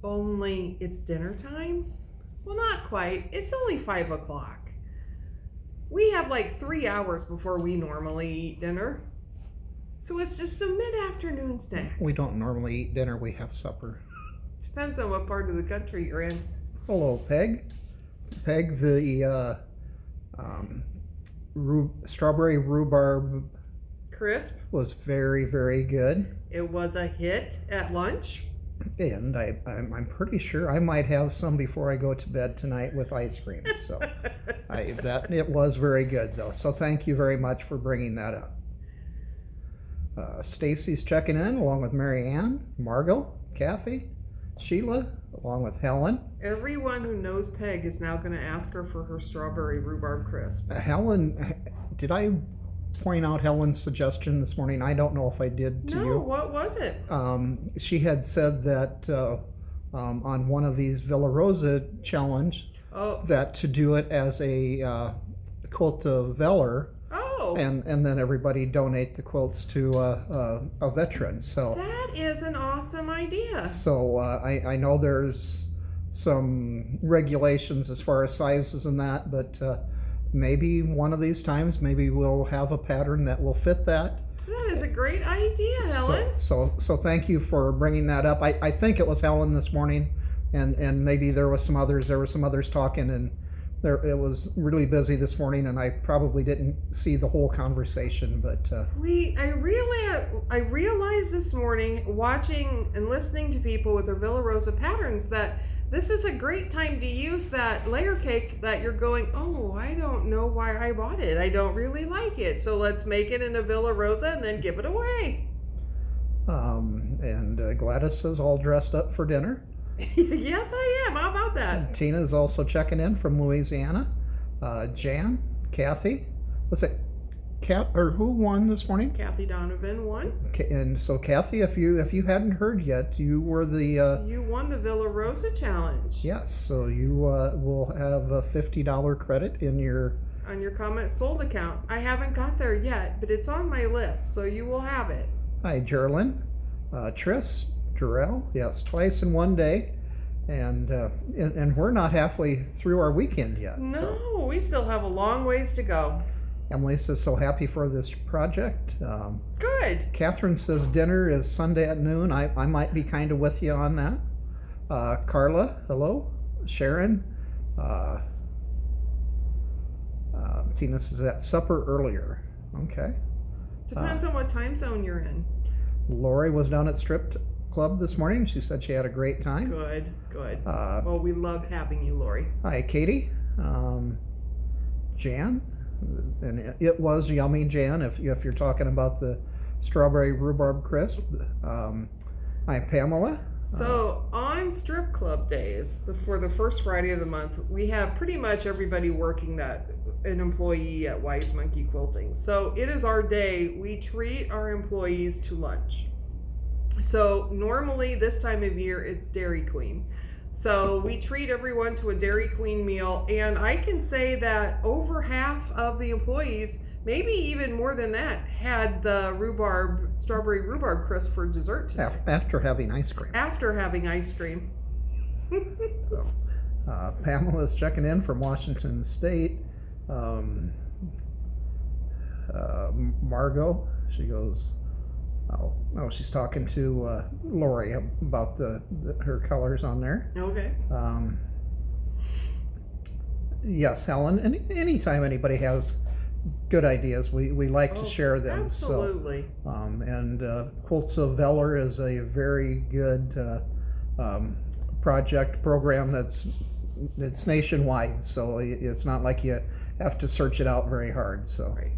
Only it's dinner time? Well, not quite. It's only 5 o'clock. We have like 3 hours before we normally eat dinner. So it's just a mid afternoon snack. We don't normally eat dinner, we have supper. Depends on what part of the country you're in. Hello, Peg. Peg, the strawberry rhubarb Crisp. was very, very good. It was a hit at lunch. And I'm pretty sure I might have some before I go to bed tonight with ice cream. So it was very good though. So thank you very much for bringing that up. Stacy's checking in along with Mary Ann, Margot, Kathy, Sheila, along with Helen. Everyone who knows Peg is now going to ask her for her strawberry rhubarb crisp. Helen, did I point out Helen's suggestion this morning? I don't know if I did to you. No, what was it? She had said that on one of these Villa Rosa challenge, that to do it as a quilt of Veller, and then everybody donate the quilts to a veteran. So that is an awesome idea. So I know there's some regulations as far as sizes and that, but maybe one of these times, maybe we'll have a pattern that will fit that. That is a great idea, Helen. So thank you for bringing that up. I think it was Helen this morning, and maybe there was some others. There were some others talking, and it was really busy this morning, and I probably didn't see the whole conversation. But I realized this morning, watching and listening to people with their Villa Rosa patterns, that this is a great time to use that layer cake that you're going, oh, I don't know why I bought it. I don't really like it. So let's make it in a Villa Rosa and then give it away. And Gladys is all dressed up for dinner. Yes, I am. How about that? Tina is also checking in from Louisiana. Jan, Kathy, what's it? Who won this morning? Kathy Donovan won. And so Kathy, if you hadn't heard yet, you were the you won the Villa Rosa challenge. Yes, so you will have a $50 credit on your comment sold account. I haven't got there yet, but it's on my list, so you will have it. Hi, Gerlin, Tris, Jarrell, yes, twice in one day, and we're not halfway through our weekend yet. No, so. We still have a long ways to go. Emily says, so happy for this project. Good. Catherine says dinner is Sunday at noon. I might be kind of with you on that. Carla, hello. Sharon. Tina says at supper earlier. Okay. Depends on what time zone you're in. Lori was down at Strip Club this morning. She said she had a great time. Good. Well, we loved having you, Lori. Hi, Katie. Jan. And it was yummy, Jan, if you're talking about the strawberry rhubarb crisp. Hi, Pamela. So on strip club days, for the first Friday of the month, we have pretty much everybody working an employee at Wise Monkey Quilting. So it is our day. We treat our employees to lunch. So normally this time of year, it's Dairy Queen. So we treat everyone to a Dairy Queen meal, and I can say that over half of the employees, maybe even more than that, had the strawberry rhubarb crisp for dessert today. After having ice cream. After having ice cream. So, Pamela's checking in from Washington State. Margot, she goes, oh, she's talking to Lori about her colors on there. Okay. Yes, Helen. Anytime anybody has good ideas, we like to share them. Absolutely. So, and Quilts of Veller is a very good program that's nationwide. So it's not like you have to search it out very hard. So. Right.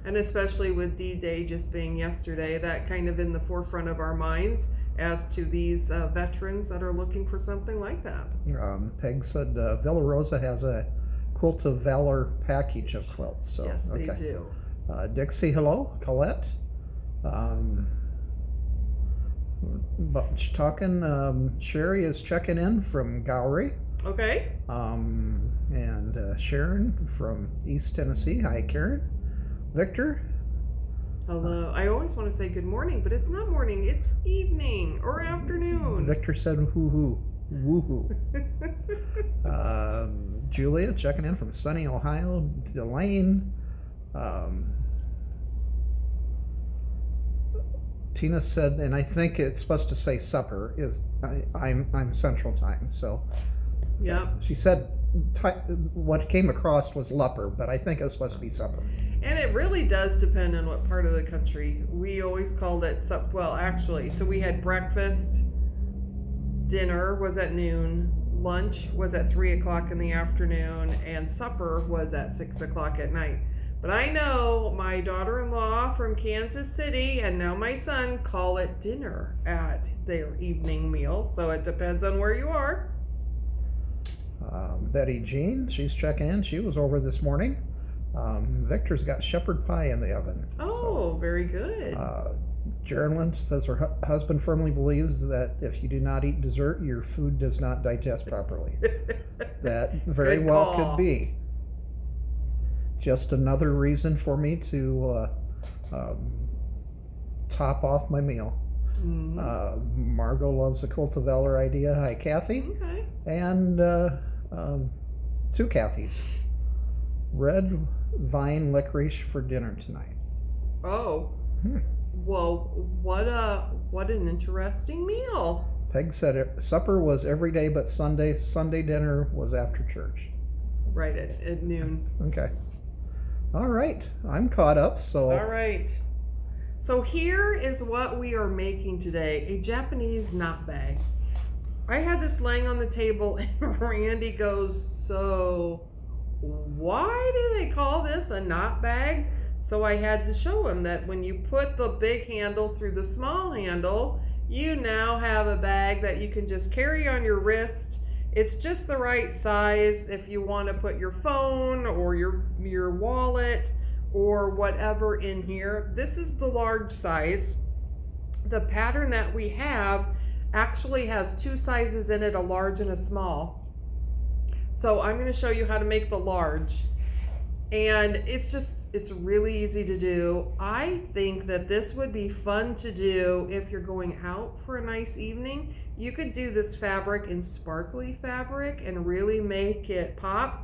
And especially with D-Day just being yesterday, that kind of in the forefront of our minds as to these veterans that are looking for something like that. Peg said Villa Rosa has a Quilt of Valor package of quilts. So, yes, they do. Dixie, hello. Colette. Sherry is checking in from Gowrie. Okay. And Sharon from East Tennessee. Hi, Karen. Victor. Hello. I always want to say good morning, but it's not morning. It's evening or afternoon. Victor said woohoo. Julia checking in from sunny Ohio. Delane. Tina said, and I think it's supposed to say supper. I'm Central Time, so. Yep. She said what came across was lupper, but I think it's supposed to be supper. And it really does depend on what part of the country. We always called it well, actually. So we had breakfast, dinner was at noon, lunch was at 3 o'clock in the afternoon, and supper was at 6 o'clock at night. But I know my daughter-in-law from Kansas City and now my son call it dinner at their evening meal. So it depends on where you are. Betty Jean, she's checking in. She was over this morning. Victor's got shepherd pie in the oven. Oh, so, very good. Geraldine says her husband firmly believes that if you do not eat dessert, your food does not digest properly. That very well could be. Just another reason for me to top off my meal. Mm-hmm. Margot loves the Cult of Valor idea. Hi, Kathy. Okay. And two Kathys. Red vine licorice for dinner tonight. Oh. Well, what an interesting meal. Peg said supper was every day but Sunday. Sunday dinner was after church. Right at noon. Okay. All right. I'm caught up, so. All right. So here is what we are making today. A Japanese knot bag. I had this laying on the table and Randy goes, so why do they call this a knot bag? So I had to show him that when you put the big handle through the small handle, you now have a bag that you can just carry on your wrist. It's just the right size if you want to put your phone or your wallet or whatever in here. This is the large size. The pattern that we have actually has two sizes in it, a large and a small. So I'm going to show you how to make the large. And it's really easy to do. I think that this would be fun to do if you're going out for a nice evening. You could do this fabric in sparkly fabric and really make it pop.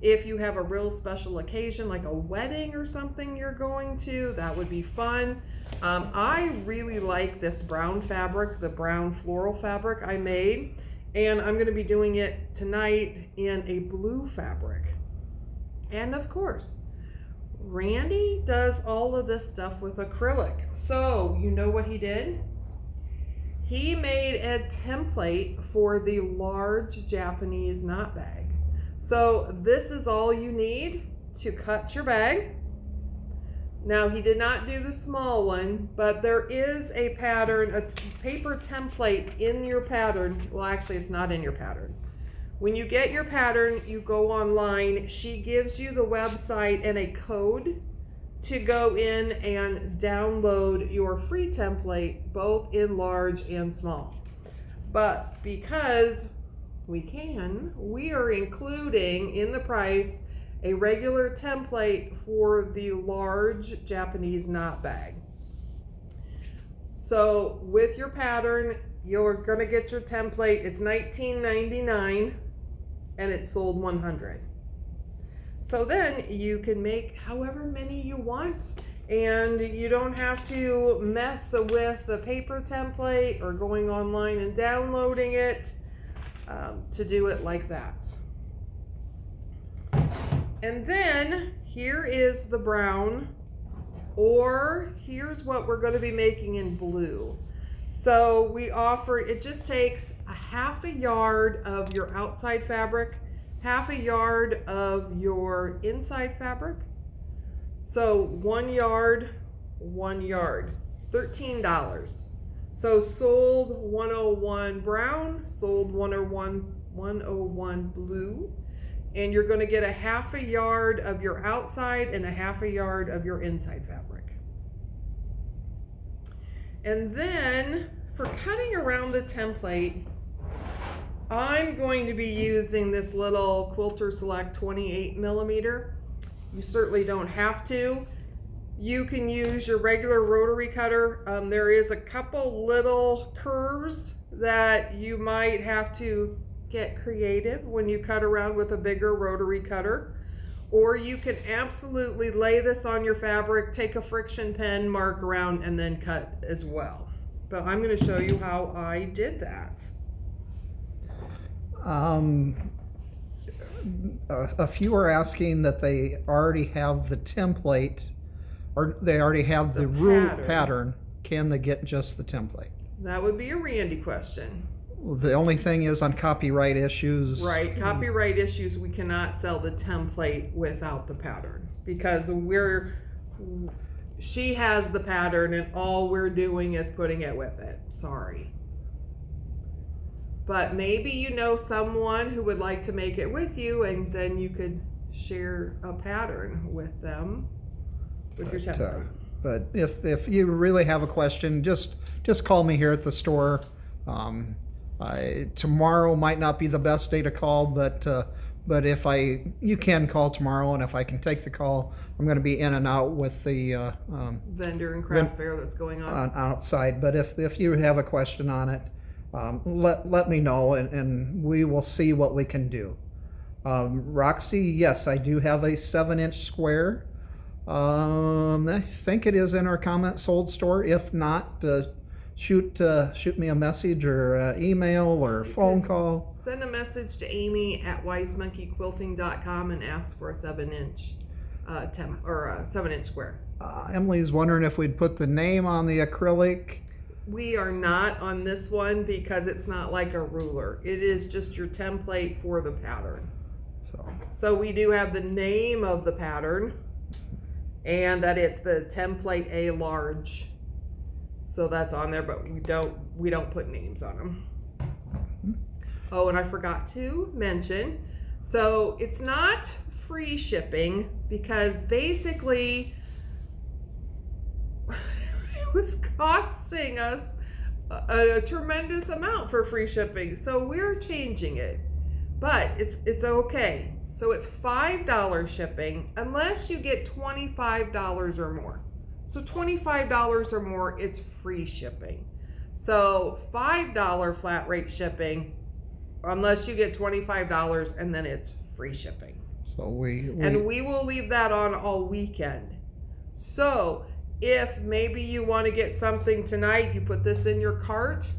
If you have a real special occasion like a wedding or something you're going to, that would be fun. I really like this brown fabric, the brown floral fabric I made, and I'm going to be doing it tonight in a blue fabric. And of course, Randy does all of this stuff with acrylic. So you know what he did? He made a template for the large Japanese knot bag. So this is all you need to cut your bag. Now he did not do the small one, but there is a pattern, a paper template in your pattern. Well, actually it's not in your pattern. When you get your pattern, you go online. She gives you the website and a code to go in and download your free template, both in large and small. But because we are including in the price a regular template for the large Japanese knot bag. So with your pattern, you're gonna get your template. It's $19.99 and it sold 100. So then you can make however many you want and you don't have to mess with the paper template or going online and downloading it to do it like that. And then here is the brown, or here's what we're going to be making in blue. So we offer, it just takes a half a yard of your outside fabric, half a yard of your inside fabric. So 1 yard, 1 yard, $13. So sold 101 brown, sold 101 blue. And you're going to get a half a yard of your outside and a half a yard of your inside fabric. And then for cutting around the template, I'm going to be using this little Quilter Select 28 millimeter. You certainly don't have to. You can use your regular rotary cutter. There is a couple little curves that you might have to get creative when you cut around with a bigger rotary cutter. Or you can absolutely lay this on your fabric, take a friction pen, mark around, and then cut as well. But I'm going to show you how I did that. A few are asking that they already have the template, or they already have the rule pattern. Can they get just the template? That would be a Randy question. The only thing is on copyright issues. Right, copyright issues, we cannot sell the template without the pattern because she has the pattern and all we're doing is putting it with it. Sorry. But maybe you know someone who would like to make it with you, and then you could share a pattern with them with your template. But if you really have a question, just call me here at the store. Tomorrow might not be the best day to call, but if you can call tomorrow, and if I can take the call, I'm going to be in and out with the vendor and craft fair that's going on outside. But if you have a question on it, let me know, and we will see what we can do. Roxy, yes, I do have a 7-inch square. I think it is in our comment sold store. If not, shoot me a message or email or phone call. Send a message to Amy at wisemonkeyquilting.com and ask for a 7-inch a 7-inch square. Emily's wondering if we'd put the name on the acrylic. We are not on this one because it's not like a ruler. It is just your template for the pattern. So we do have the name of the pattern and that it's the template A large. So that's on there, but we don't put names on them. Oh, and I forgot to mention, so it's not free shipping because basically it was costing us a tremendous amount for free shipping. So we're changing it, but it's okay. So it's $5 shipping unless you get $25 or more. So $25 or more, it's free shipping. So $5 flat rate shipping, unless you get $25, and then it's free shipping. So we will leave that on all weekend. So if maybe you want to get something tonight, you put this in your cart,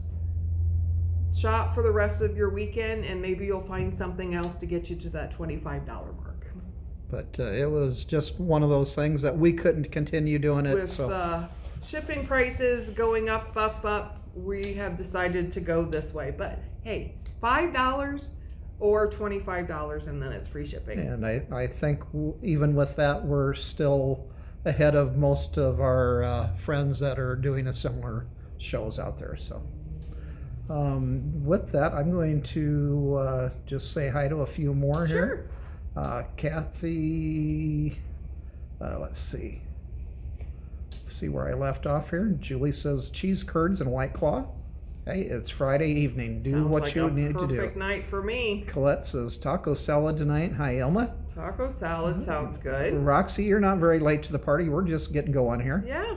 shop for the rest of your weekend, and maybe you'll find something else to get you to that $25 mark. But it was just one of those things that we couldn't continue doing it. With shipping prices going up, we have decided to go this way. But hey, $5 or $25, and then it's free shipping. And I think even with that, we're still ahead of most of our friends that are doing a similar shows out there. So with that, I'm going to just say hi to a few more here. Kathy, let's see where I left off here. Julie says cheese curds and White Claw. Hey, it's Friday evening. Do Sounds what like you need to do. Perfect night for me. Colette says taco salad tonight. Hi, Ilma. Taco salad sounds good. Roxy, you're not very late to the party. We're just getting going here. Yeah.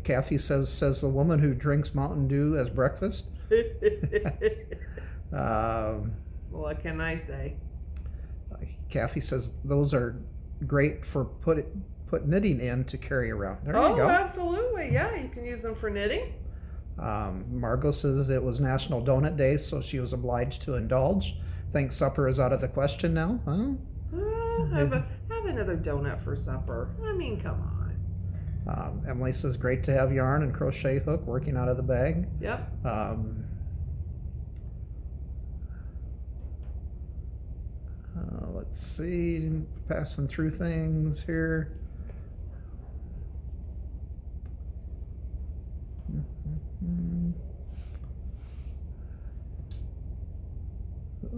Kathy says the woman who drinks Mountain Dew as breakfast. What can I say? Kathy says those are great for put knitting in to carry around. There you go. Oh, absolutely. Yeah, you can use them for knitting. Margot says it was National Donut Day, so she was obliged to indulge. Thinks supper is out of the question now. Huh? Have another donut for supper. I mean, come on. Emily says great to have yarn and crochet hook working out of the bag. Yep. Let's see, passing through things here.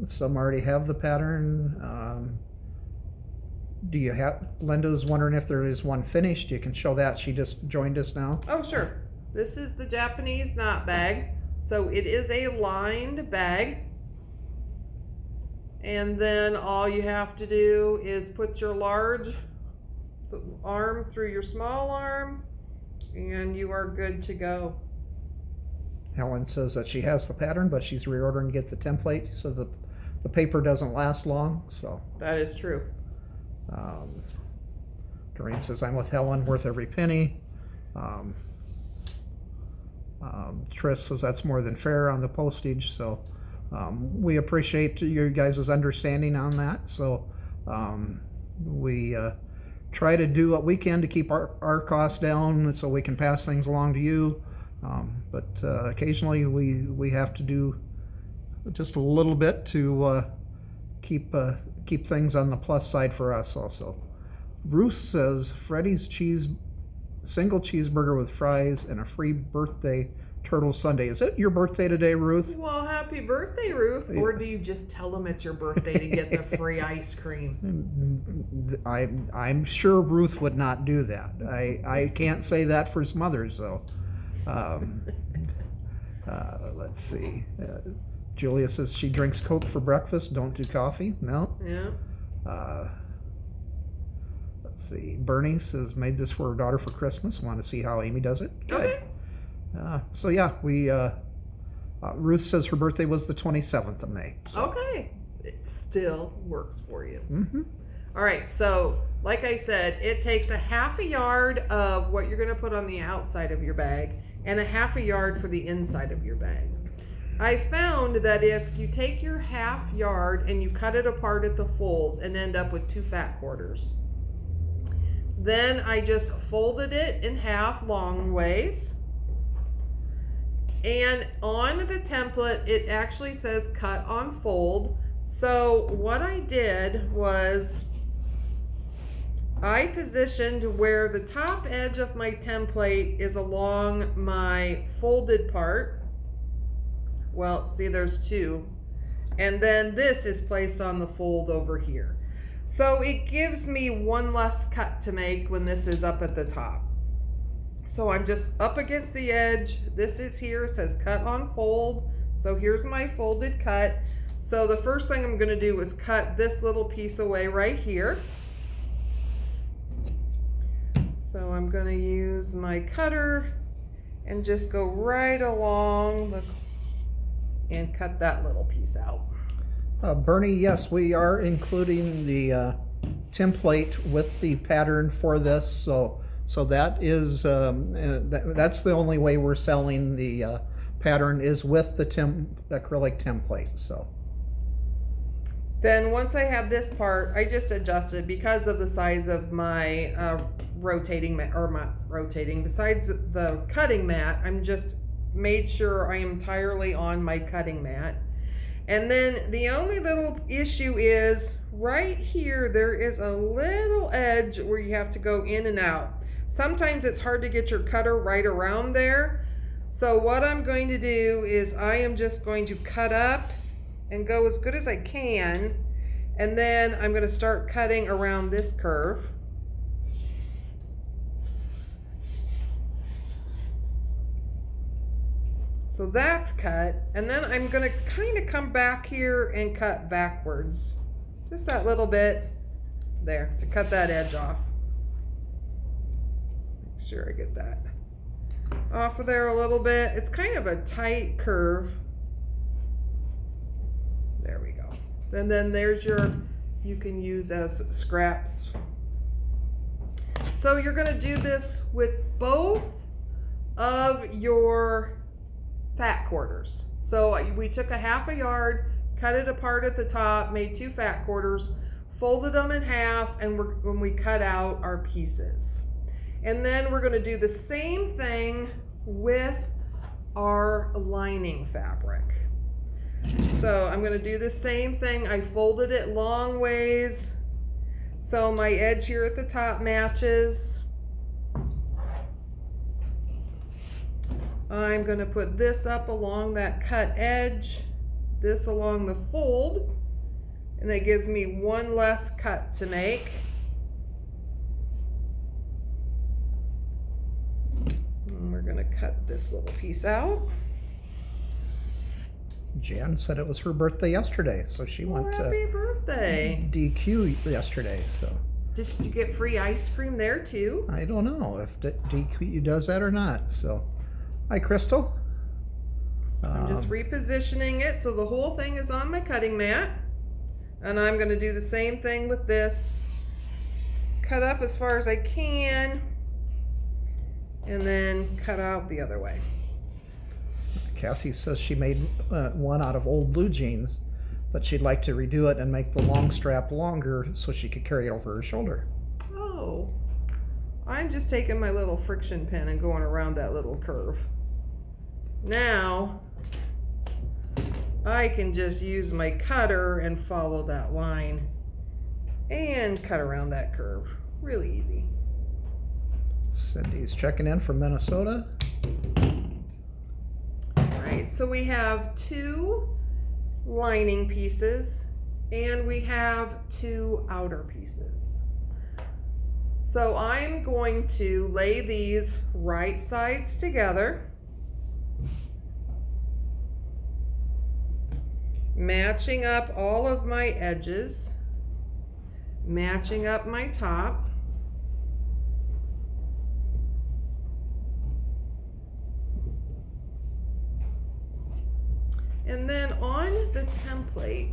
Some already have the pattern. Do you have, Linda's wondering if there is one finished. You can show that. She just joined us now. Oh, sure. This is the Japanese knot bag. So it is a lined bag. And then all you have to do is put your large the arm through your small arm, and you are good to go. Helen says that she has the pattern, but she's reordering to get the template so the paper doesn't last long. So that is true. Doreen says, I'm with Helen, worth every penny. Trish says that's more than fair on the postage. So we appreciate your guys' understanding on that. So we try to do what we can to keep our costs down so we can pass things along to you. But occasionally we have to do just a little bit to keep things on the plus side for us also. Ruth says Freddy's single cheeseburger with fries and a free birthday turtle sundae. Is it your birthday today, Ruth? Well, happy birthday, Ruth. Or do you just tell them it's your birthday to get the free ice cream? I'm sure Ruth would not do that. I can't say that for mothers though. Let's see. Julia says she drinks Coke for breakfast, don't do coffee. No. Yeah. Let's see. Bernie says made this for her daughter for Christmas. Want to see how Amy does it. Good. Okay. So yeah, we Ruth says her birthday was the 27th of May. So. Okay. It still works for you. Mm-hmm. All right. So like I said, it takes a half a yard of what you're going to put on the outside of your bag and a half a yard for the inside of your bag. I found that if you take your half yard and you cut it apart at the fold and end up with 2 fat quarters, then I just folded it in half long ways. And on the template, it actually says cut on fold. So what I did was I positioned where the top edge of my template is along my folded part. Well, see, there's 2. And then this is placed on the fold over here. So it gives me 1 less cut to make when this is up at the top. So I'm just up against the edge. This is here, it says cut on fold. So here's my folded cut. So the first thing I'm gonna do is cut this little piece away right here. So I'm gonna use my cutter and just go right along and cut that little piece out. Bernie, yes, we are including the template with the pattern for this. So that is that's the only way we're selling the pattern is with the acrylic template. So then once I have this part, I just adjusted because of the size of my rotating mat, or not rotating, besides the cutting mat, I'm just made sure I am entirely on my cutting mat. And then the only little issue is right here, there is a little edge where you have to go in and out. Sometimes it's hard to get your cutter right around there. So what I'm going to do is I am just going to cut up and go as good as I can. And then I'm going to start cutting around this curve. So that's cut, and then I'm gonna kind of come back here and cut backwards. Just that little bit there to cut that edge off. Make sure I get that off of there a little bit. It's kind of a tight curve. There we go. And then there's your, you can use as scraps. So you're gonna do this with both of your fat quarters. So we took a half a yard, cut it apart at the top, made 2 fat quarters, folded them in half, and when we cut out our pieces. And then we're going to do the same thing with our lining fabric. So I'm going to do the same thing. I folded it long ways so my edge here at the top matches. I'm going to put this up along that cut edge, this along the fold, and that gives me 1 less cut to make. And we're going to cut this little piece out. Jan said it was her birthday yesterday, so she went happy birthday. DQ yesterday. So Did you get free ice cream there too? I don't know if DQ does that or not. So, hi, Crystal. I'm just repositioning it so the whole thing is on my cutting mat. And I'm going to do the same thing with this. Cut up as far as I can. And then cut out the other way. Kathy says she made one out of old blue jeans, but she'd like to redo it and make the long strap longer so she could carry it over her shoulder. Oh, I'm just taking my little friction pen and going around that little curve. Now, I can just use my cutter and follow that line and cut around that curve. Really easy. Cindy's checking in from Minnesota. All right, so we have 2 lining pieces and we have 2 outer pieces. So I'm going to lay these right sides together, matching up all of my edges, matching up my top. And then on the template,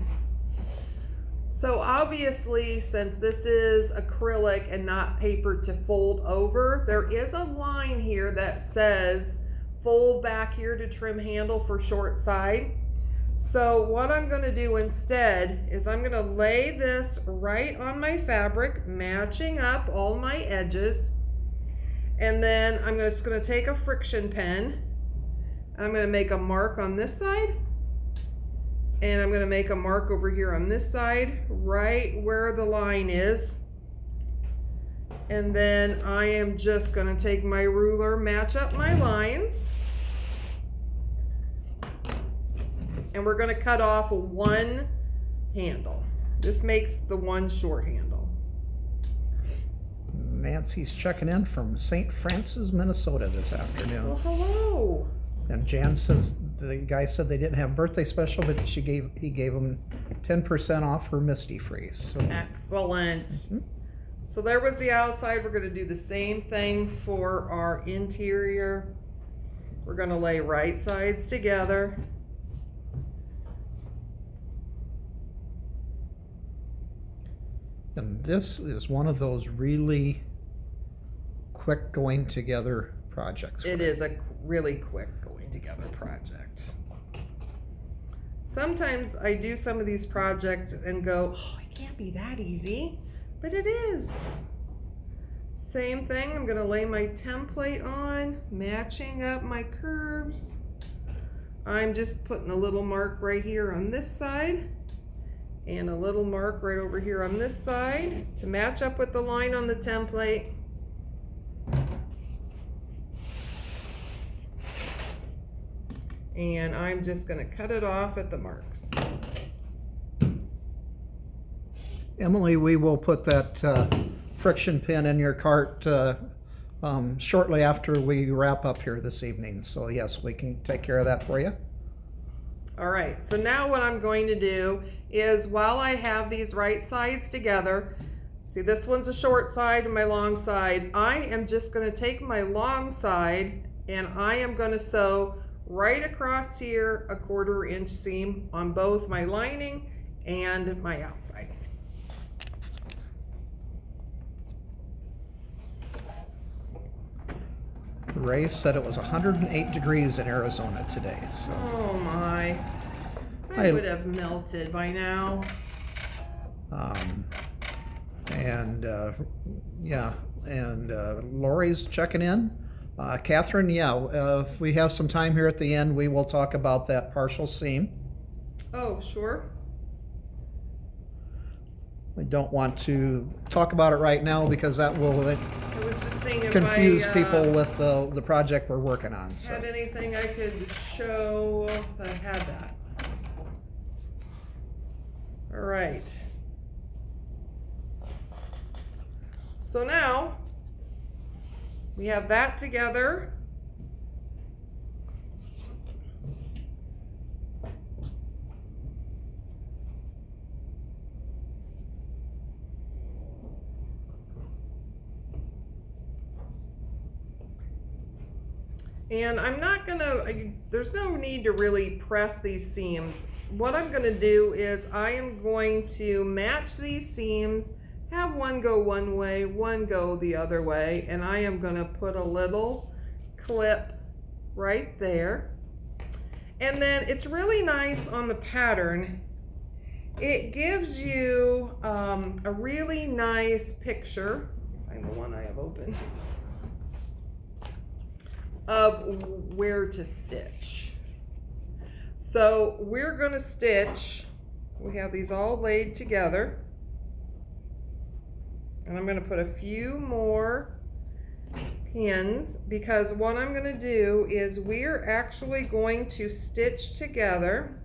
so obviously since this is acrylic and not paper to fold over, there is a line here that says fold back here to trim handle for short side. So what I'm going to do instead is I'm going to lay this right on my fabric, matching up all my edges. And then I'm just going to take a friction pen. I'm going to make a mark on this side. And I'm going to make a mark over here on this side, right where the line is. And then I am just going to take my ruler, match up my lines. And we're going to cut off 1 handle. This makes the 1 short handle. Nancy's checking in from St. Francis, Minnesota this afternoon. Well, hello. And Jan says the guy said they didn't have birthday special, but he gave him 10% off for Misty Freeze. So. Excellent. Mm-hmm. So there was the outside. We're going to do the same thing for our interior. We're going to lay right sides together. And this is one of those really quick going together projects. It is a really quick going together project. Sometimes I do some of these projects and go, oh, it can't be that easy, but it is. Same thing, I'm gonna lay my template on, matching up my curves. I'm just putting a little mark right here on this side and a little mark right over here on this side to match up with the line on the template. And I'm just going to cut it off at the marks. Emily, we will put that friction pin in your cart shortly after we wrap up here this evening. So yes, we can take care of that for you. All right, so now what I'm going to do is while I have these right sides together, see this one's a short side and my long side, I am just going to take my long side and I am going to sew right across here a 1/4 inch seam on both my lining and my outside. Ray said it was 108 degrees in Arizona today. So. Oh my, I would have melted by now. Yeah, and Lori's checking in. Catherine, yeah, if we have some time here at the end, we will talk about that partial seam. Oh, sure. We don't want to talk about it right now because that will confuse people with the project we're working on. So. Had anything I could show that had that. All right. So now we have that together. And I'm not gonna, there's no need to really press these seams. What I'm gonna do is I am going to match these seams, have one go one way, one go the other way, and I am gonna put a little clip right there. And then it's really nice on the pattern. It gives you a really nice picture. Find the one I have open. Of where to stitch. So we're going to stitch, we have these all laid together, and I'm going to put a few more pins, because what I'm going to do is we're actually going to stitch together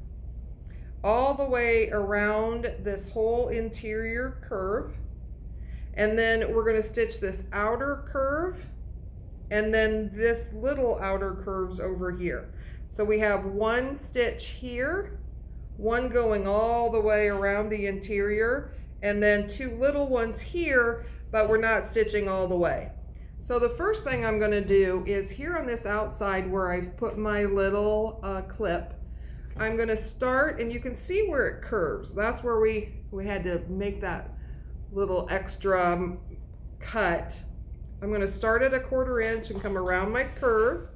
all the way around this whole interior curve, and then we're going to stitch this outer curve and then this little outer curves over here. So we have one stitch here, one going all the way around the interior, and then two little ones here, but we're not stitching all the way. So the first thing I'm going to do is here on this outside where I've put my little clip, I'm going to start, and you can see where it curves. That's where we had to make that little extra cut. I'm going to start at 1/4 inch and come around my curve.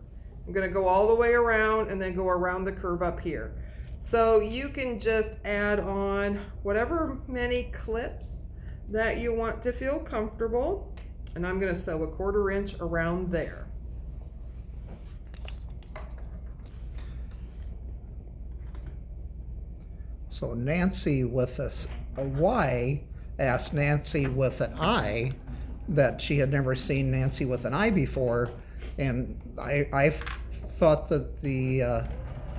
I'm going to go all the way around and then go around the curve up here. So you can just add on whatever many clips that you want to feel comfortable. And I'm going to sew 1/4 inch around there. So Nancy with a Y asked Nancy with an I that she had never seen Nancy with an I before, and I thought that the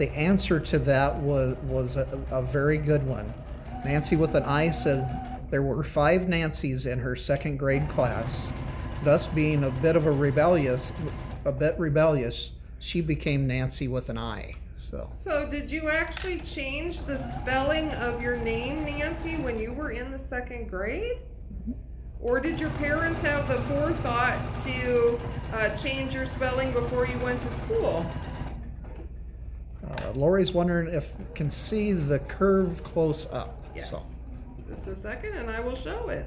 answer to that was a very good one. Nancy with an I said there were 5 Nancys in her 2nd grade class, thus being a bit rebellious, she became Nancy with an I. So did you actually change the spelling of your name, Nancy, when you were in the 2nd grade? Or did your parents have the forethought to change your spelling before you went to school? Lori's wondering if you can see the curve close up. Yes. So. Just a second and I will show it.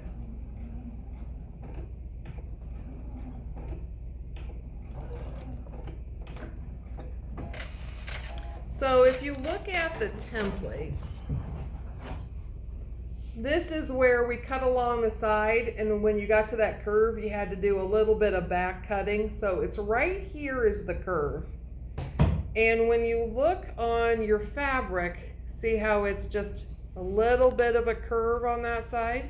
So if you look at the template, this is where we cut along the side, and when you got to that curve, you had to do a little bit of back cutting. So it's right here is the curve. And when you look on your fabric, see how it's just a little bit of a curve on that side?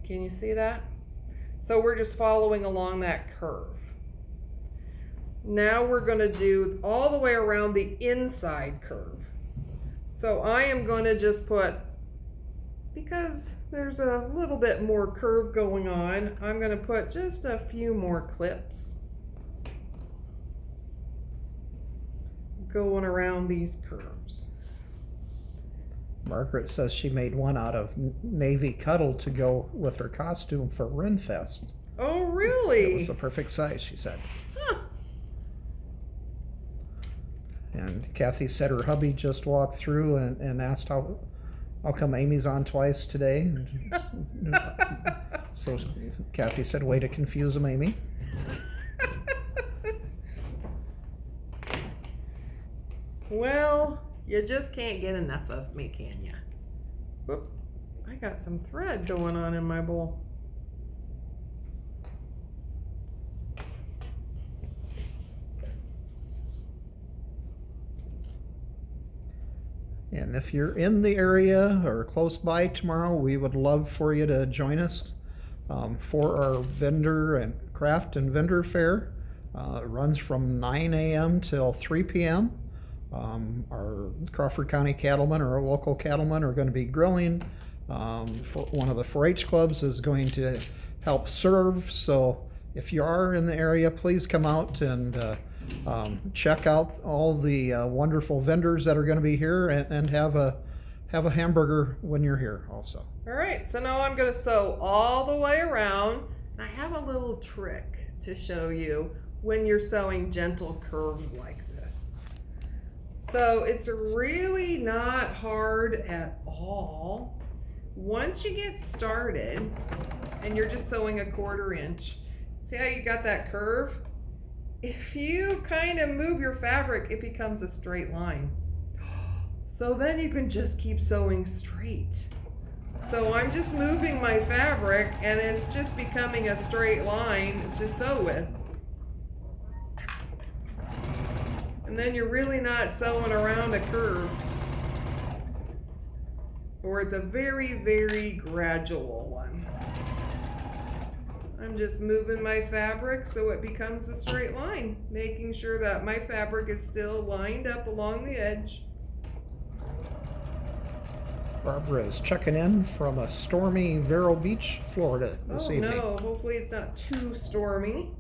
Can you see that? So we're just following along that curve. Now we're going to do all the way around the inside curve. So I am going to just put, because there's a little bit more curve going on, I'm going to put just a few more clips going around these curves. Margaret says she made one out of navy cuddle to go with her costume for Renfest. Oh, really? It was the perfect size, she said. Huh. And Kathy said her hubby just walked through and asked how come Amy's on twice today. So Kathy said, way to confuse him, Amy. Well, you just can't get enough of me, can you? Whoop, I got some thread going on in my bowl. And if you're in the area or close by tomorrow, we would love for you to join us for our vendor and craft and vendor fair. It runs from 9 a.m. till 3 p.m. Our Crawford County cattlemen or our local cattlemen are going to be grilling. For one of the 4-H clubs is going to help serve. So if you are in the area, please come out and check out all the wonderful vendors that are going to be here and have a hamburger when you're here also. All right, so now I'm going to sew all the way around. I have a little trick to show you when you're sewing gentle curves like this. So it's really not hard at all. Once you get started and you're just sewing a 1/4 inch, see how you got that curve? If you kind of move your fabric, it becomes a straight line. So then you can just keep sewing straight. So I'm just moving my fabric and it's just becoming a straight line to sew with. And then you're really not sewing around a curve. Or it's a very, very gradual one. I'm just moving my fabric so it becomes a straight line, making sure that my fabric is still lined up along the edge. Barbara is checking in from a stormy Vero Beach, Florida this evening. Oh no, hopefully it's not too stormy.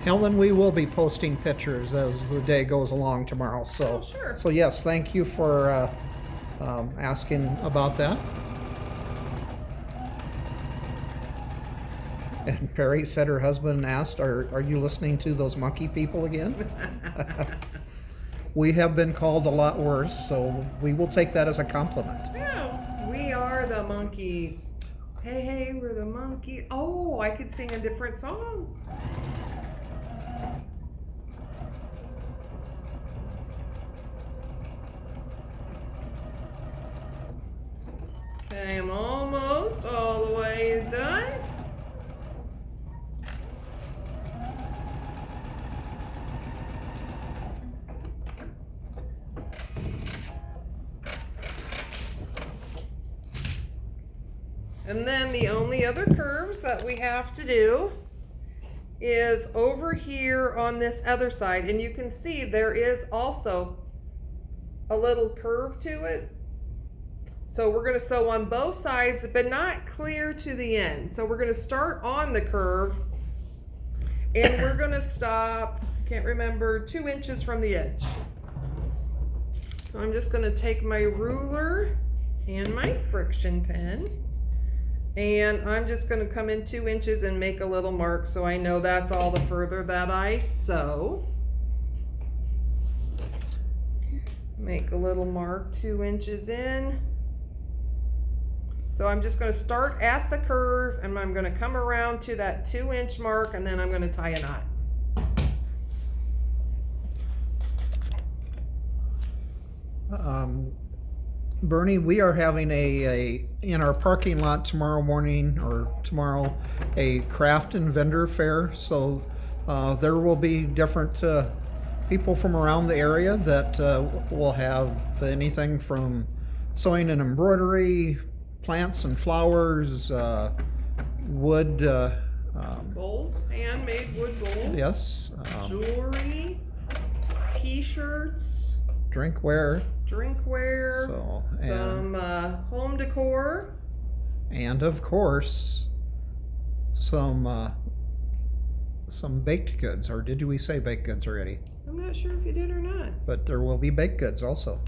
Helen, we will be posting pictures as the day goes along tomorrow. So, sure. So yes, thank you for asking about that. And Perry said her husband asked, are you listening to those monkey people again? We have been called a lot worse, so we will take that as a compliment. Yeah, we are the monkeys. Hey, hey, we're the monkeys. Oh, I could sing a different song. Okay, I'm almost all the way done. And then the only other curves that we have to do is over here on this other side. And you can see there is also a little curve to it. So we're going to sew on both sides, but not clear to the end. So we're going to start on the curve and we're going to stop, I can't remember, 2 inches from the edge. So I'm just going to take my ruler and my friction pen. And I'm just going to come in 2 inches and make a little mark so I know that's all the further that I sew. Make a little mark 2 inches in. So I'm just going to start at the curve and I'm going to come around to that 2 inch mark and then I'm going to tie a knot. Bernie, we are having in our parking lot tomorrow morning or tomorrow a craft and vendor fair. So there will be different people from around the area that will have anything from sewing and embroidery, plants and flowers, wood. Bowls, handmade wood bowls. Yes. Jewelry, t-shirts. Drinkware, so, some home decor, and of course some baked goods. Or did we say baked goods already? I'm not sure if you did or not. But there will be baked goods also.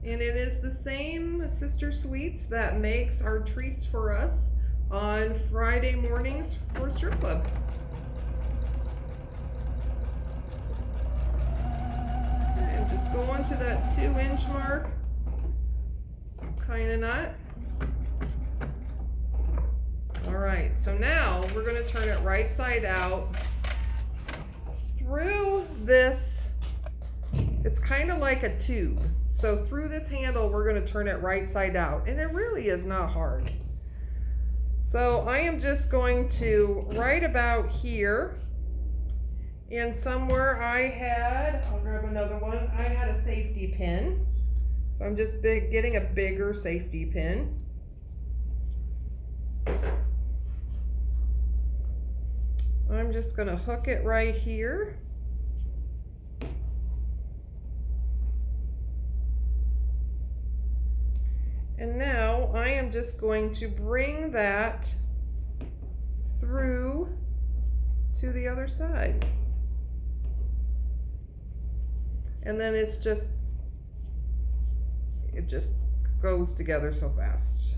And it is the same Sister Sweets that makes our treats for us on Friday mornings for Strip Club. Just go on to that 2 inch mark, tie a knot. All right, so now we're going to turn it right side out through this. It's kind of like a tube. So through this handle, we're going to turn it right side out, and it really is not hard. So I am just going to right about here. And somewhere I'll grab another one, I had a safety pin. So I'm just getting a bigger safety pin. I'm just gonna hook it right here. And now I am just going to bring that through to the other side. And then it just goes together so fast.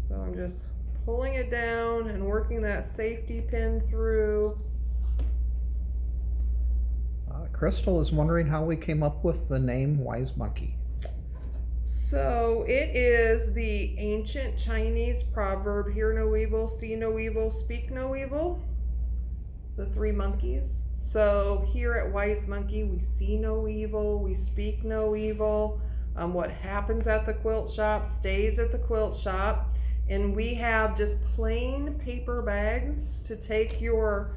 So I'm just pulling it down and working that safety pin through. Crystal is wondering how we came up with the name Wise Monkey. So it is the ancient Chinese proverb, hear no evil, see no evil, speak no evil. The three monkeys. So here at Wise Monkey, we see no evil, we speak no evil. What happens at the quilt shop stays at the quilt shop. And we have just plain paper bags to take your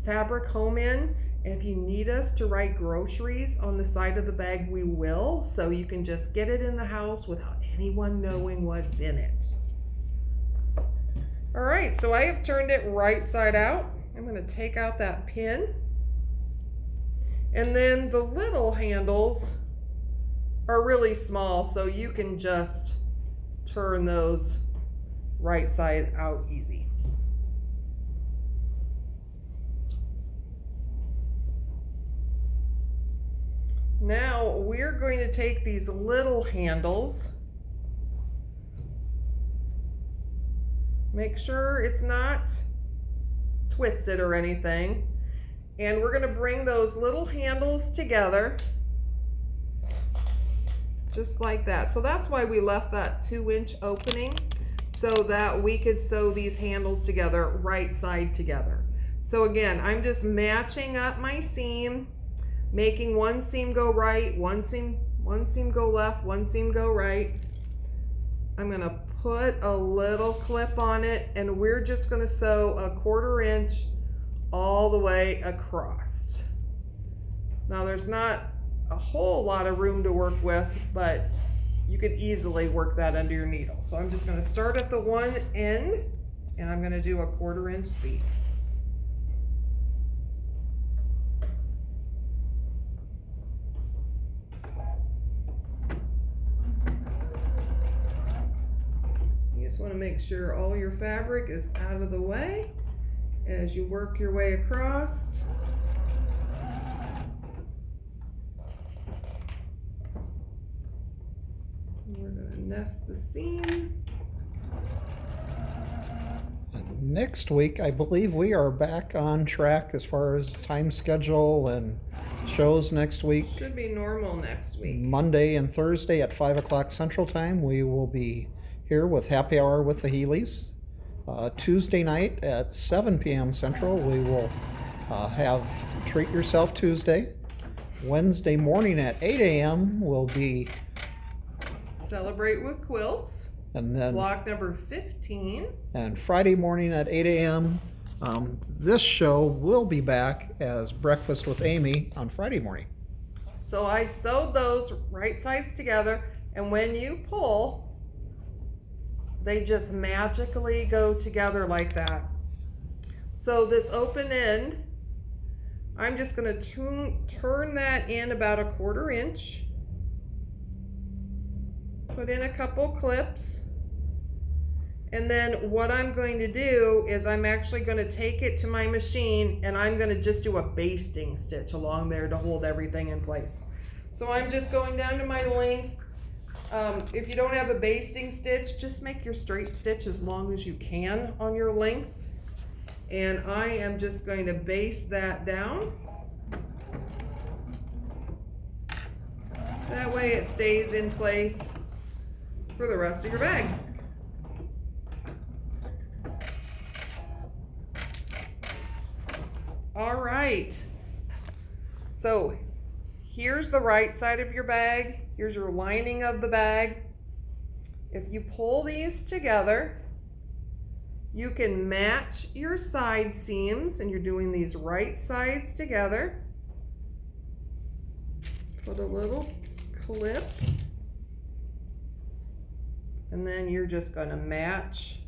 fabric home in. And if you need us to write groceries on the side of the bag, we will. So you can just get it in the house without anyone knowing what's in it. All right, so I have turned it right side out. I'm going to take out that pin. And then the little handles are really small, so you can just turn those right side out easy. Now we're going to take these little handles, make sure it's not twisted or anything, and we're going to bring those little handles together just like that. So that's why we left that 2-inch opening, so that we could sew these handles together right side together. So again, I'm just matching up my seam, making one seam go right, one seam go left, one seam go right. I'm gonna put a little clip on it, and we're just gonna sew a 1/4 inch all the way across. Now there's not a whole lot of room to work with, but you could easily work that under your needle. So I'm just gonna start at the one end, and I'm gonna do a 1/4 inch seam. Just want to make sure all your fabric is out of the way as you work your way across. We're going to nest the seam. Next week, I believe we are back on track as far as time schedule and shows next week. Should be normal next week. Monday and Thursday at 5 o'clock Central Time, we will be here with Happy Hour with the Healy's. Tuesday night at 7 p.m. Central, we will have Treat Yourself Tuesday. Wednesday morning at 8 a.m. will be Celebrate with Quilts. And then block number 15. And Friday morning at 8 a.m. This show will be back as Breakfast with Amy on Friday morning. So I sewed those right sides together, and when you pull, they just magically go together like that. So this open end, I'm just going to turn that in about a 1/4 inch. Put in a couple clips. And then what I'm going to do is I'm actually going to take it to my machine, and I'm going to just do a basting stitch along there to hold everything in place. So I'm just going down to my length. If you don't have a basting stitch, just make your straight stitch as long as you can on your length. And I am just going to baste that down. That way it stays in place for the rest of your bag. All right, so here's the right side of your bag. Here's your lining of the bag. If you pull these together, you can match your side seams, and you're doing these right sides together. Put a little clip, and then you're just going to match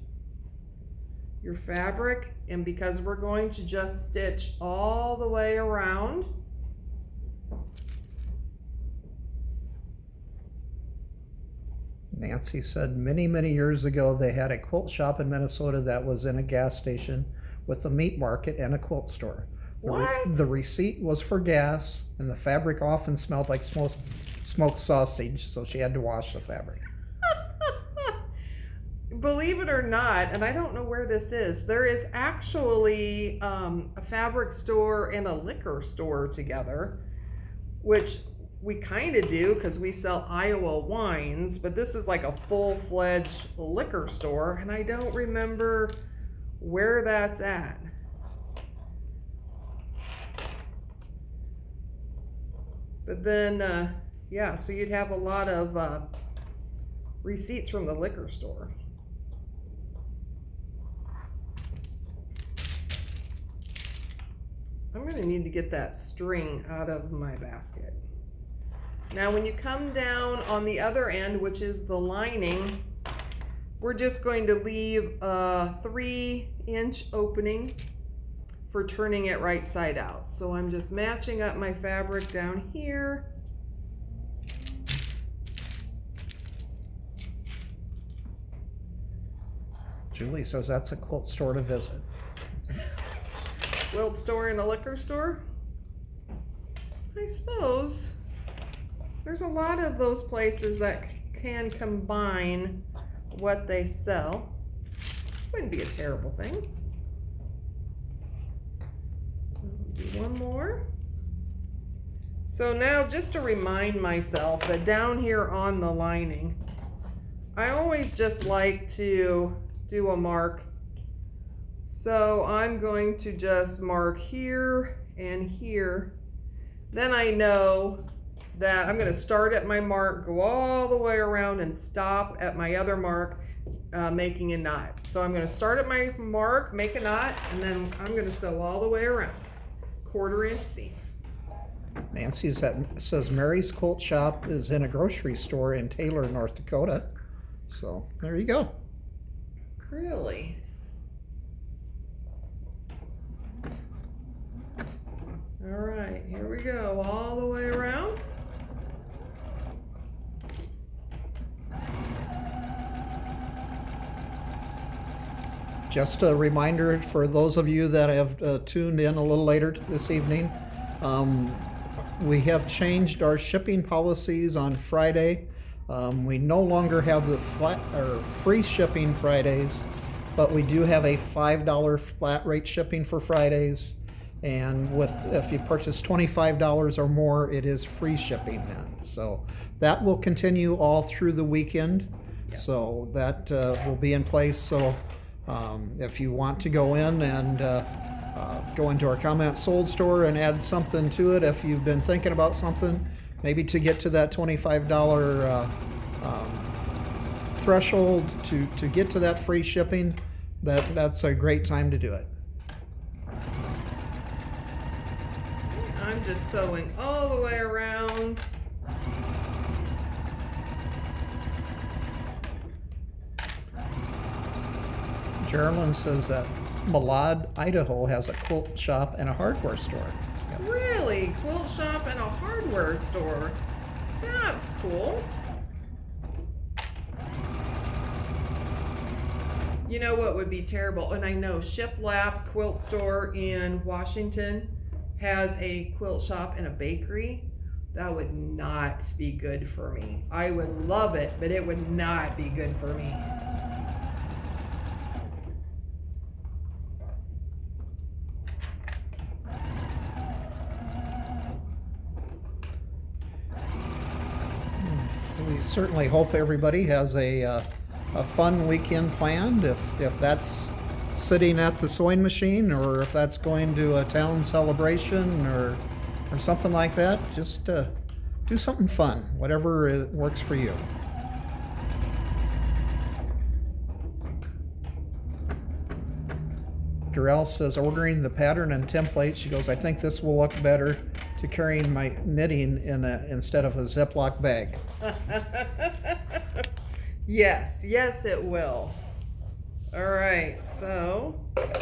your fabric. And because we're going to just stitch all the way around, Nancy said many, many years ago they had a quilt shop in Minnesota that was in a gas station with a meat market and a quilt store. The receipt was for gas, and the fabric often smelled like smoked sausage, so she had to wash the fabric. believe it or not, and I don't know where this is, there is actually a fabric store and a liquor store together, which we kind of do because we sell Iowa wines, but this is like a full-fledged liquor store, and I don't remember where that's at. But then, yeah, so you'd have a lot of receipts from the liquor store. I'm going to need to get that string out of my basket. Now when you come down on the other end, which is the lining, we're just going to leave a 3-inch opening for turning it right side out. So I'm just matching up my fabric down here. Julie says that's a quilt store to visit. Quilt store and a liquor store? I suppose. There's a lot of those places that can combine what they sell. Wouldn't be a terrible thing. Do one more. So now just to remind myself that down here on the lining, I always just like to do a mark. So I'm going to just mark here and here. Then I know that I'm going to start at my mark, go all the way around and stop at my other mark, making a knot. So I'm going to start at my mark, make a knot, and then I'm going to sew all the way around. 1/4 inch seam. Nancy says Mary's Quilt Shop is in a grocery store in Taylor, North Dakota. So there you go. Really? All right, here we go, all the way around. Just a reminder for those of you that have tuned in a little later this evening, we have changed our shipping policies on Friday. We no longer have the free shipping Fridays, but we do have a $5 flat rate shipping for Fridays. And if you purchase $25 or more, it is free shipping then. So that will continue all through the weekend. Yep. So that will be in place. So if you want to go in and go into our comment sold store and add something to it, if you've been thinking about something, maybe to get to that $25 threshold to get to that free shipping, that's a great time to do it. I'm just sewing all the way around. Geraldine says that Malad, Idaho has a quilt shop and a hardware store. Yep. Really? Quilt shop and a hardware store? That's cool. You know what would be terrible? And I know Shiplap Quilt Store in Washington has a quilt shop and a bakery. That would not be good for me. I would love it, but it would not be good for me. We certainly hope everybody has a fun weekend planned. If that's sitting at the sewing machine, or if that's going to a town celebration or something like that, just do something fun, whatever works for you. Durrell says ordering the pattern and template. She goes, I think this will look better to carrying my knitting instead of a Ziploc bag. Yes, it will. All right, so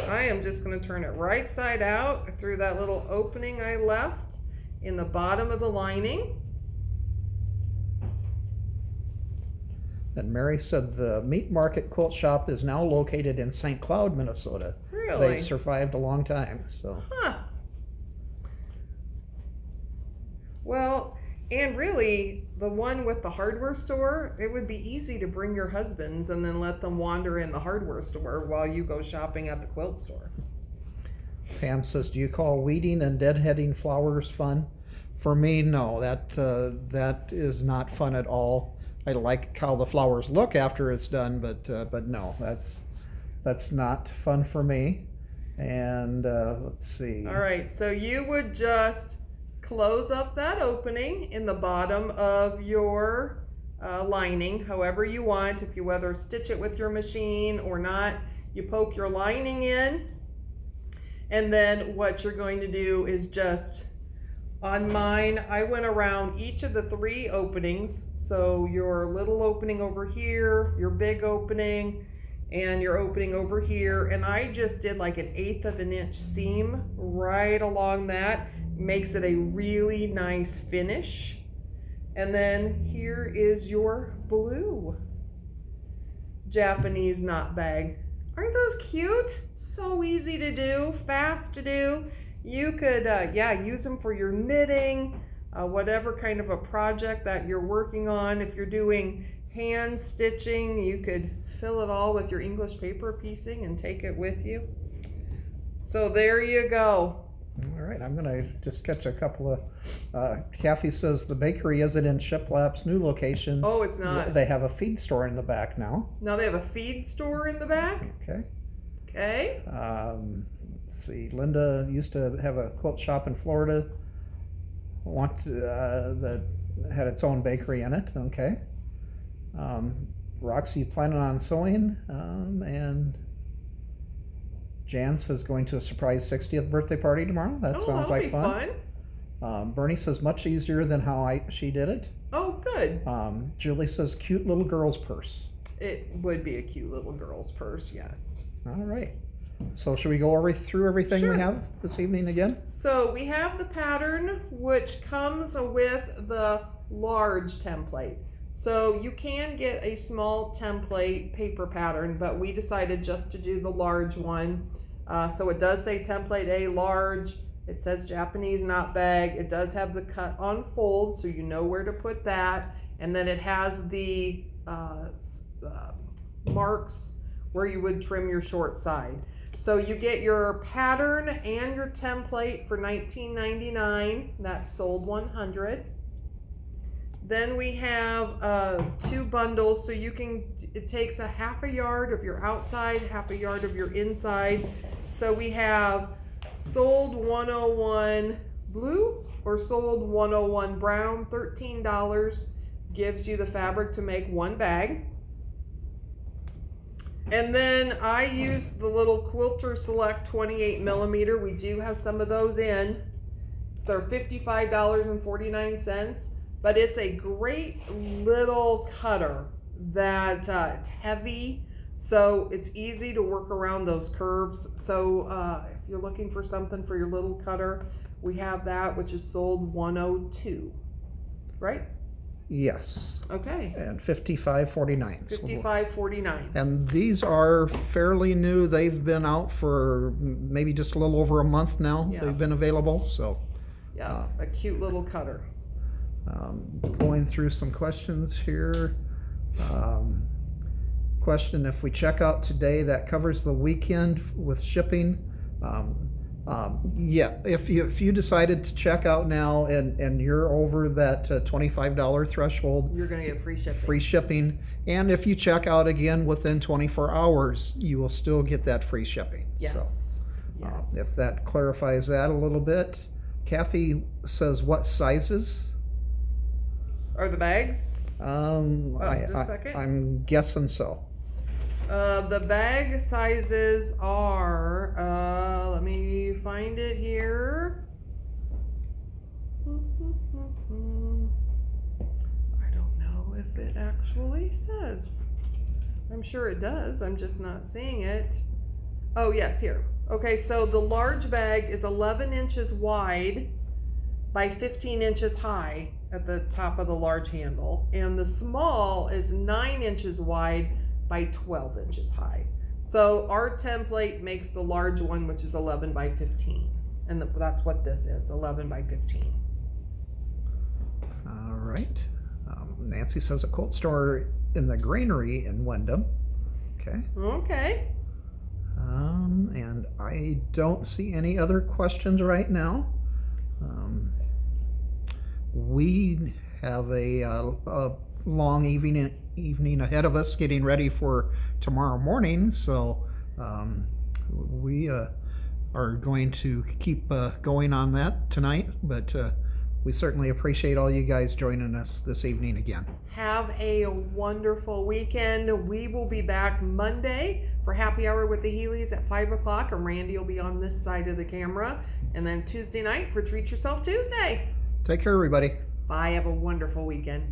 I am just going to turn it right side out through that little opening I left in the bottom of the lining. And Mary said the Meat Market Quilt Shop is now located in St. Cloud, Minnesota. Really? They've survived a long time, so. Huh. Well, And really, the one with the hardware store, it would be easy to bring your husbands and then let them wander in the hardware store while you go shopping at the quilt store. Pam says, do you call weeding and deadheading flowers fun? For me, no, that is not fun at all. I like how the flowers look after it's done, but no, that's not fun for me. And let's see. All right, so you would just close up that opening in the bottom of your lining, however you want. If you whether stitch it with your machine or not, you poke your lining in, and then what you're going to do is just, on mine, I went around each of the 3 openings. So your little opening over here, your big opening, and your opening over here, and I just did like an 1/8 of an inch seam right along that. Makes it a really nice finish. And then here is your blue Japanese knot bag. Aren't those cute? So easy to do, fast to do. You could use them for your knitting, whatever kind of a project that you're working on. If you're doing hand stitching, you could fill it all with your English paper piecing and take it with you. So there you go. All right, I'm gonna just catch a couple of, Kathy says the bakery isn't in Shiplap's new location. Oh, it's not. They have a feed store in the back now. Now they have a feed store in the back? Okay. Okay. Let's see, Linda used to have a quilt shop in Florida, that had its own bakery in it, okay. Roxy planning on sewing, and Jan says going to a surprise 60th birthday party tomorrow. That sounds like fun. Bernie says much easier than how she did it. Oh, good. Julie says cute little girl's purse. It would be a cute little girl's purse, yes. All right. So should we go through everything Sure. we have this evening again? So we have the pattern, which comes with the large template. So you can get a small template paper pattern, but we decided just to do the large one. So it does say template A large. It says Japanese knot bag. It does have the cut on fold, so you know where to put that. And then it has the marks where you would trim your short side. So you get your pattern and your template for $19.99. That's sold 100. Then we have 2 bundles, so it takes a half a yard of your outside, half a yard of your inside. So we have sold 101 blue or sold 101 brown, $13 gives you the fabric to make 1 bag. And then I used the little Quilter Select 28mm. We do have some of those in. They're $55.49. But it's a great little cutter that it's heavy, so it's easy to work around those curves. So if you're looking for something for your little cutter, we have that, which is sold 102, right? Yes. Okay. And $55.49. $55.49. And these are fairly new. They've been out for maybe just a little over a month now. Yeah. They've been available, so. Yeah, a cute little cutter. Going through some questions here. Question, if we check out today, that covers the weekend with shipping. Yeah, if you decided to check out now and you're over that $25 threshold, you're going to get free shipping. Free shipping. And if you check out again within 24 hours, you will still get that free shipping. Yes. So, yes. if that clarifies that a little bit. Kathy says what sizes? Are the bags? Just a second. I'm guessing so. The bag sizes are, let me find it here. I don't know if it actually says. I'm sure it does, I'm just not seeing it. Oh yes, here. Okay, so the large bag is 11 inches wide by 15 inches high at the top of the large handle, and the small is 9 inches wide by 12 inches high. So our template makes the large one, which is 11 by 15, and that's what this is, 11 by 15. right. Nancy says a quilt store in the Granary in Wyndham. Okay. Okay. And I don't see any other questions right now. We have a long evening ahead of us getting ready for tomorrow morning, so we are going to keep going on that tonight, but we certainly appreciate all you guys joining us this evening again. Have a wonderful weekend. We will be back Monday for Happy Hour with the Healy's at 5 o'clock, and Randy will be on this side of the camera. And then Tuesday night for Treat Yourself Tuesday. Take care, everybody. Bye. Have a wonderful weekend.